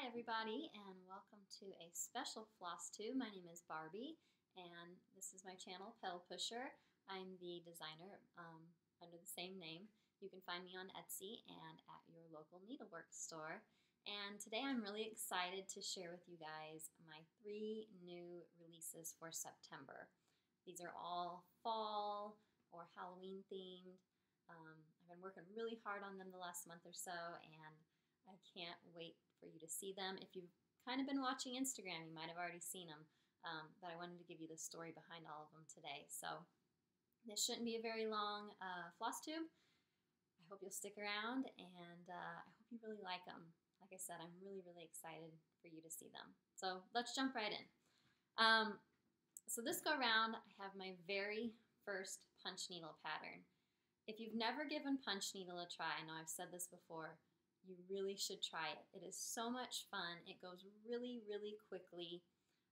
Hi everybody, and welcome to a special Flosstube. My name is Barbie and this is my channel, Pedal Pusher. I'm the designer under the same name. You can find me on Etsy and at your local needlework store. And today I'm really excited to share with you guys my 3 new releases for September. These are all fall or Halloween themed. I've been working really hard on them the last month or so, and I can't wait for you to see them. If you've kind of been watching Instagram, you might have already seen them, but I wanted to give you the story behind all of them today. So this shouldn't be a very long Flosstube. I hope you'll stick around, and I hope you really like them. Like I said, I'm really, really excited for you to see them. So let's jump right in. So this go round, I have my very first punch needle pattern. If you've never given punch needle a try, I know I've said this before, you really should try it. It is so much fun. It goes really, really quickly.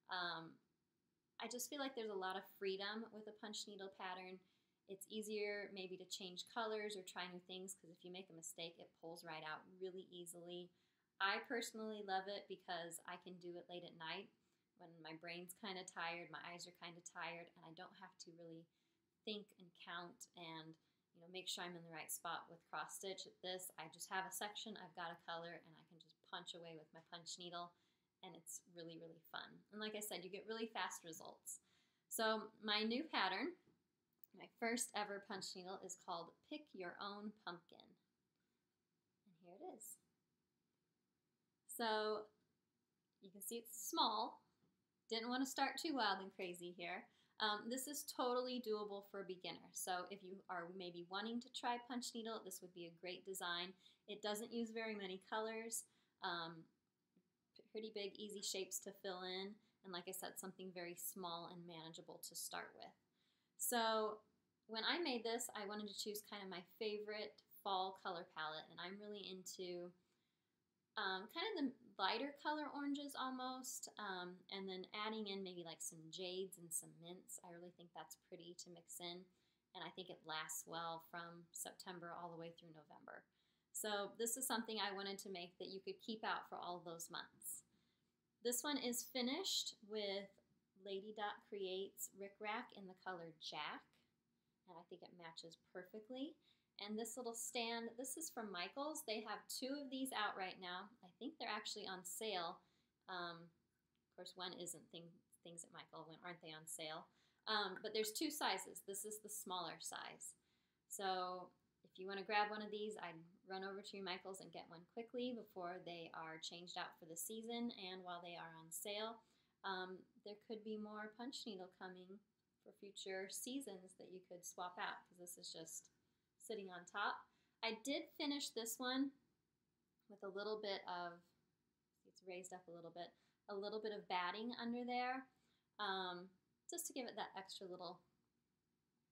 I just feel like there's a lot of freedom with a punch needle pattern. It's easier maybe to change colors or try new things because if you make a mistake, it pulls right out really easily. I personally love it because I can do it late at night when my brain's kind of tired, my eyes are kind of tired, and I don't have to really think and count and make sure I'm in the right spot with cross stitch. At this, I just have a section, I've got a color, and I can just punch away with my punch needle, and it's really, really fun. And like I said, you get really fast results. So my new pattern, my first ever punch needle, is called Pick Your Own Pumpkin. And here it is. So you can see it's small. Didn't want to start too wild and crazy here. This is totally doable for a beginner. So if you are maybe wanting to try punch needle, this would be a great design. It doesn't use very many colors, pretty big, easy shapes to fill in, and like I said, something very small and manageable to start with. So when I made this, I wanted to choose kind of my favorite fall color palette, and I'm really into kind of the lighter color oranges almost, and then adding in maybe like some jades and some mints. I really think that's pretty to mix in, and I think it lasts well from September all the way through November. So this is something I wanted to make that you could keep out for all those months. This one is finished with Lady Dot Creates Rick Rack in the color Jack, and I think it matches perfectly. And this little stand, this is from Michael's. They have 2 of these out right now. I think they're actually on sale. Of course, one isn't things at Michael, when aren't they on sale? But there's 2 sizes. This is the smaller size. So if you want to grab one of these, I'd run over to your Michael's and get one quickly before they are changed out for the season and while they are on sale. There could be more punch needle coming for future seasons that you could swap out because this is just sitting on top. I did finish this one with a little bit of, it's raised up a little bit of batting under there, just to give it that extra little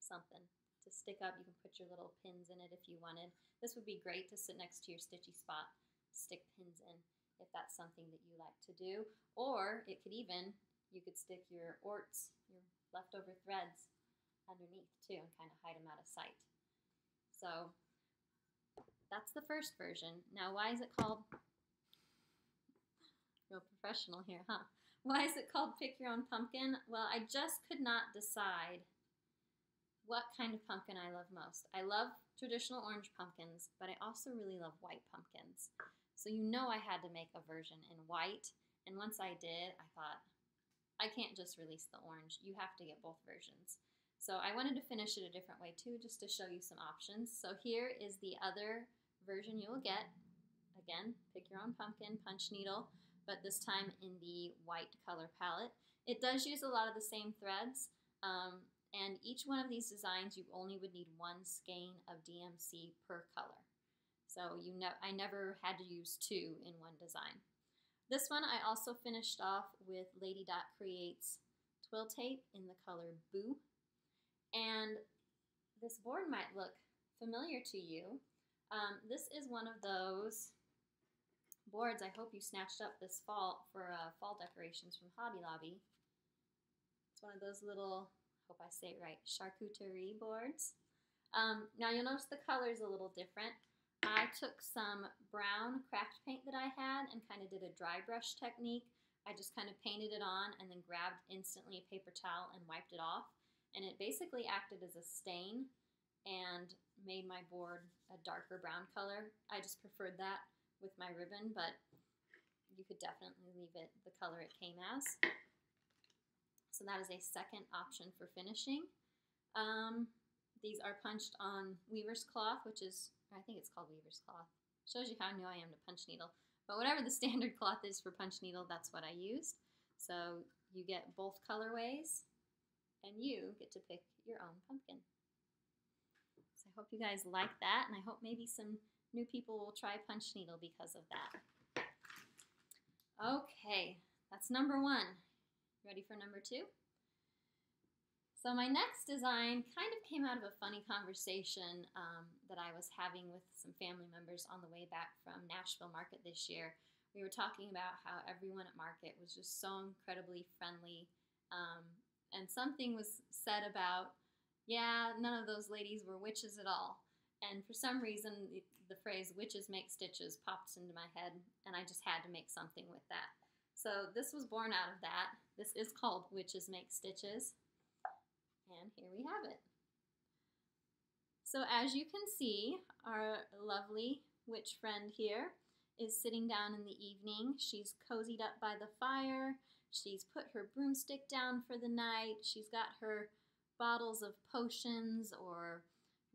something to stick up. You can put your little pins in it if you wanted. This would be great to sit next to your stitchy spot, stick pins in if that's something that you like to do. Or it could even, you could stick your orts, your leftover threads underneath too and kind of hide them out of sight. So that's the first version. Now, why is it called, real professional here, huh? Why is it called Pick Your Own Pumpkin? Well, I just could not decide what kind of pumpkin I love most. I love traditional orange pumpkins, but I also really love white pumpkins. So I had to make a version in white, and once I did, I thought, I can't just release the orange. You have to get both versions. So I wanted to finish it a different way too, just to show you some options. So here is the other version you will get. Again, Pick Your Own Pumpkin punch needle, but this time in the white color palette. It does use a lot of the same threads, and each one of these designs you only would need 1 skein of DMC per color. So I never had to use 2 in one design. This one I also finished off with Lady Dot Creates twill tape in the color Boo. And this board might look familiar to you. This is one of those boards I hope you snatched up this fall for fall decorations from Hobby Lobby. It's one of those little, hope I say it right, charcuterie boards. Now you'll notice the color is a little different. I took some brown craft paint that I had and kind of did a dry brush technique. I just kind of painted it on and then grabbed instantly a paper towel and wiped it off. And it basically acted as a stain and made my board a darker brown color. I just preferred that with my ribbon, but you could definitely leave it the color it came as. So that is a second option for finishing. These are punched on weaver's cloth, which is, I think it's called weaver's cloth. Shows you how new I am to punch needle. But whatever the standard cloth is for punch needle, that's what I used. So you get both colorways, and you get to pick your own pumpkin. So I hope you guys like that, and I hope maybe some new people will try punch needle because of that. Okay, that's number one. Ready for number two? So my next design kind of came out of a funny conversation that I was having with some family members on the way back from Nashville Market this year. We were talking about how everyone at Market was just so incredibly friendly, and something was said about, yeah, none of those ladies were witches at all. And for some reason, the phrase witches make stitches popped into my head, and I just had to make something with that. So this was born out of that. This is called Witches Make Stitches. And here we have it. So as you can see, our lovely witch friend here is sitting down in the evening. She's cozied up by the fire. She's put her broomstick down for the night. She's got her bottles of potions or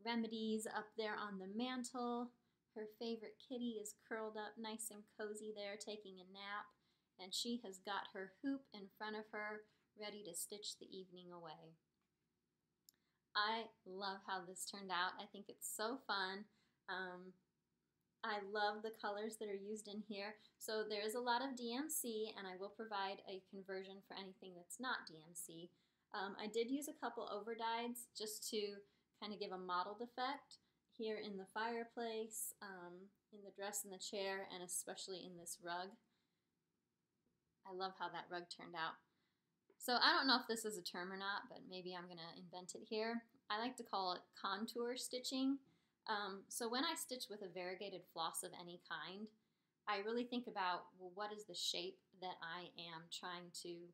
remedies up there on the mantle. Her favorite kitty is curled up nice and cozy there taking a nap. And she has got her hoop in front of her ready to stitch the evening away. I love how this turned out. I think it's so fun. I love the colors that are used in here. So there's a lot of DMC, and I will provide a conversion for anything that's not DMC. I did use a couple overdyes just to kind of give a mottled effect here in the fireplace, in the dress and the chair, and especially in this rug. I love how that rug turned out. So I don't know if this is a term or not, but maybe I'm going to invent it here. I like to call it contour stitching. So when I stitch with a variegated floss of any kind, I really think about, well, what is the shape that I am trying to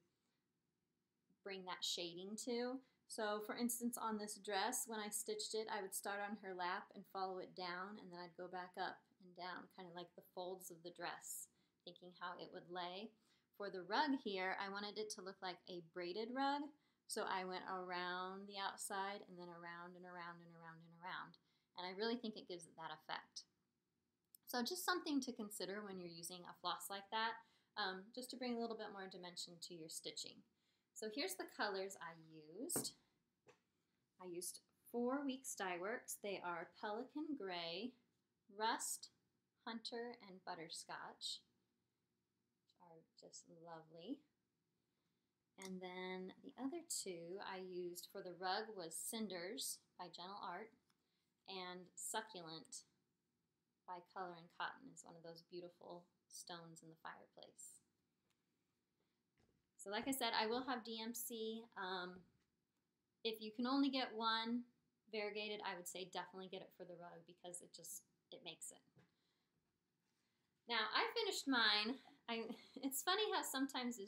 bring that shading to? So for instance, on this dress, when I stitched it, I would start on her lap and follow it down, and then I'd go back up and down, kind of like the folds of the dress, thinking how it would lay. For the rug here, I wanted it to look like a braided rug, so I went around the outside and then around and around and around and around. And I really think it gives it that effect. So just something to consider when you're using a floss like that, just to bring a little bit more dimension to your stitching. So here's the colors I used. I used 4 Weeks Dye Works. They are Pelican Gray, Rust, Hunter, and Butterscotch. Just lovely. And then the other two I used for the rug was Cinders by Gentle Art and Succulent by Color and Cotton. Is one of those beautiful stones in the fireplace. So like I said, I will have DMC. If you can only get one variegated, I would say definitely get it for the rug because it makes it. Now I finished mine. It's funny how sometimes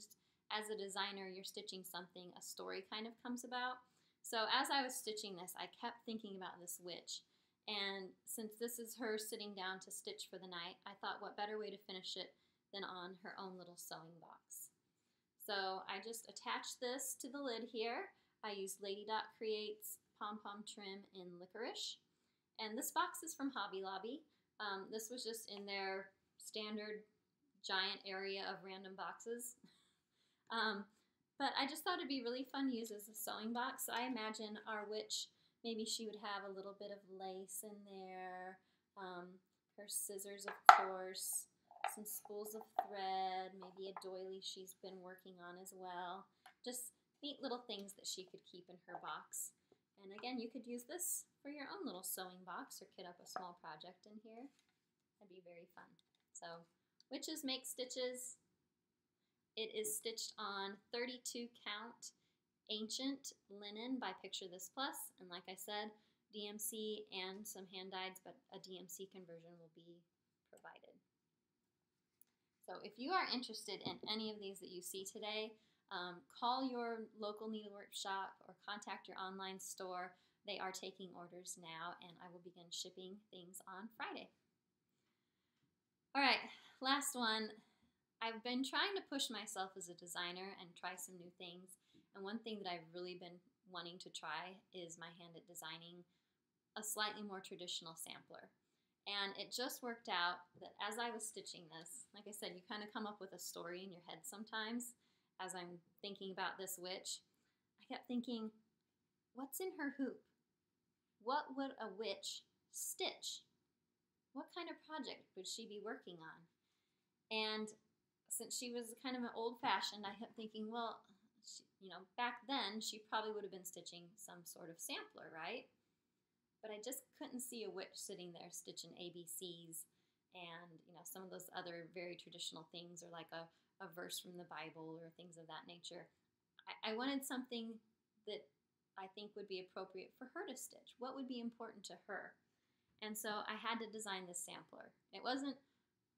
as a designer you're stitching something, a story kind of comes about. So as I was stitching this, I kept thinking about this witch. And since this is her sitting down to stitch for the night, I thought what better way to finish it than on her own little sewing box. So I just attached this to the lid here. I used Lady Dot Creates pom-pom trim in licorice. And this box is from Hobby Lobby. This was just in their standard giant area of random boxes. But I just thought it'd be really fun to use as a sewing box. So I imagine our witch, maybe she would have a little bit of lace in there, her scissors, of course, some spools of thread, maybe a doily she's been working on as well. Just neat little things that she could keep in her box. And again, you could use this for your own little sewing box or kit up a small project in here. That'd be very fun. So, Witches Make Stitches. It is stitched on 32 count ancient linen by Picture This Plus. And like I said, DMC and some hand-dyeds, but a DMC conversion will be provided. So if you are interested in any of these that you see today, call your local needlework shop or contact your online store. They are taking orders now, and I will begin shipping things on Friday. All right, last one. I've been trying to push myself as a designer and try some new things, and one thing that I've really been wanting to try is my hand at designing a slightly more traditional sampler. And it just worked out that as I was stitching this, like I said, you kind of come up with a story in your head sometimes. As I'm thinking about this witch, I kept thinking, what's in her hoop? What would a witch stitch? What kind of project would she be working on? And since she was kind of an old-fashioned, I kept thinking, well, back then she probably would have been stitching some sort of sampler, right? But I just couldn't see a witch sitting there stitching ABCs and, some of those other very traditional things, or like a verse from the Bible or things of that nature. I wanted something that I think would be appropriate for her to stitch. What would be important to her? And so I had to design this sampler. It wasn't,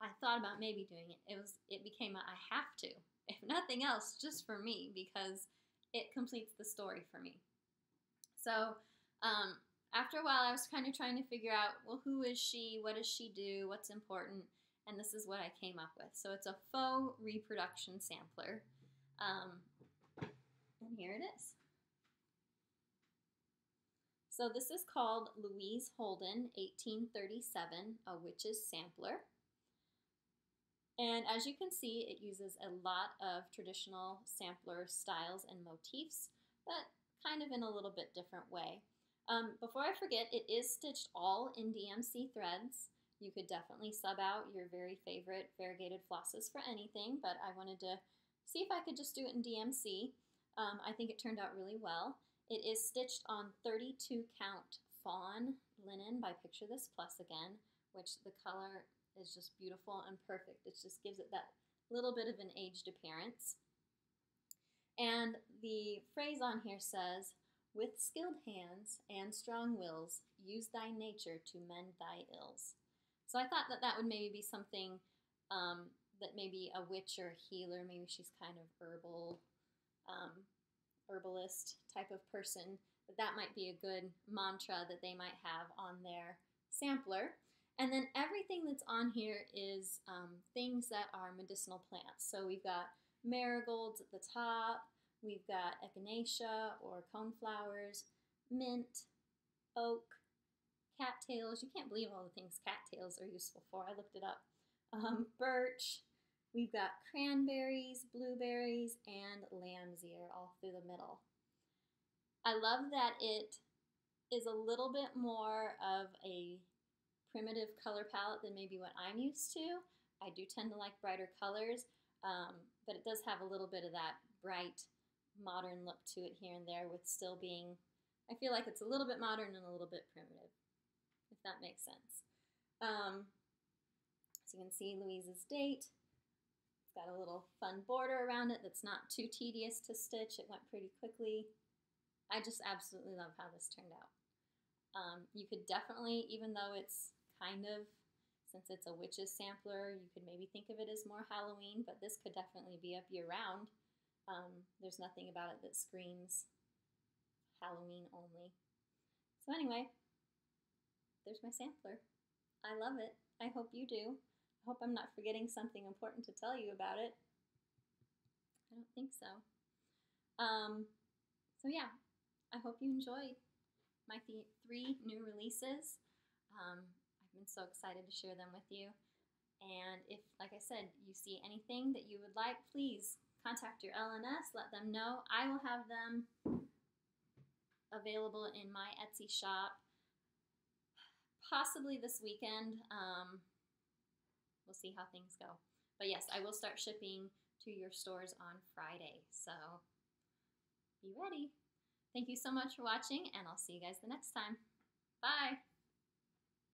I thought about maybe doing it. It became a I have to. If nothing else, just for me, because it completes the story for me. So, after a while, I was kind of trying to figure out, well, who is she? What does she do? What's important? And this is what I came up with. So it's a faux reproduction sampler. And here it is. So this is called Louise Holden, 1837, a witch's sampler. And as you can see, it uses a lot of traditional sampler styles and motifs, but kind of in a little bit different way. Before I forget, it is stitched all in DMC threads. You could definitely sub out your very favorite variegated flosses for anything, but I wanted to see if I could just do it in DMC. I think it turned out really well. It is stitched on 32 count fawn linen by Picture This Plus again, which the color is just beautiful and perfect. It just gives it that little bit of an aged appearance. And the phrase on here says, "With skilled hands and strong wills, use thy nature to mend thy ills." So I thought that that would maybe be something that maybe a witch or a healer, maybe she's kind of herbalist type of person, that might be a good mantra that they might have on their sampler. And then everything that's on here is things that are medicinal plants. So we've got marigolds at the top, we've got echinacea or coneflowers, mint, oak, cattails. You can't believe all the things cattails are useful for. I looked it up. Birch. We've got cranberries, blueberries, and lamb's ear all through the middle. I love that it is a little bit more of a primitive color palette than maybe what I'm used to. I do tend to like brighter colors, but it does have a little bit of that bright, modern look to it here and there, with still being, I feel like it's a little bit modern and a little bit primitive, if that makes sense. So you can see Louise's date. It's got a little fun border around it that's not too tedious to stitch. It went pretty quickly. I just absolutely love how this turned out. You could definitely, even though it's kind of, since it's a witch's sampler, you could maybe think of it as more Halloween, but this could definitely be up year-round. There's nothing about it that screams Halloween only. So anyway, there's my sampler. I love it. I hope you do. I hope I'm not forgetting something important to tell you about it. I don't think so. So yeah, I hope you enjoyed my 3 new releases. I've been so excited to share them with you. And if, like I said, you see anything that you would like, please contact your LNS, let them know. I will have them available in my Etsy shop possibly this weekend. We'll see how things go. But yes, I will start shipping to your stores on Friday, so be ready. Thank you so much for watching, and I'll see you guys the next time. Bye!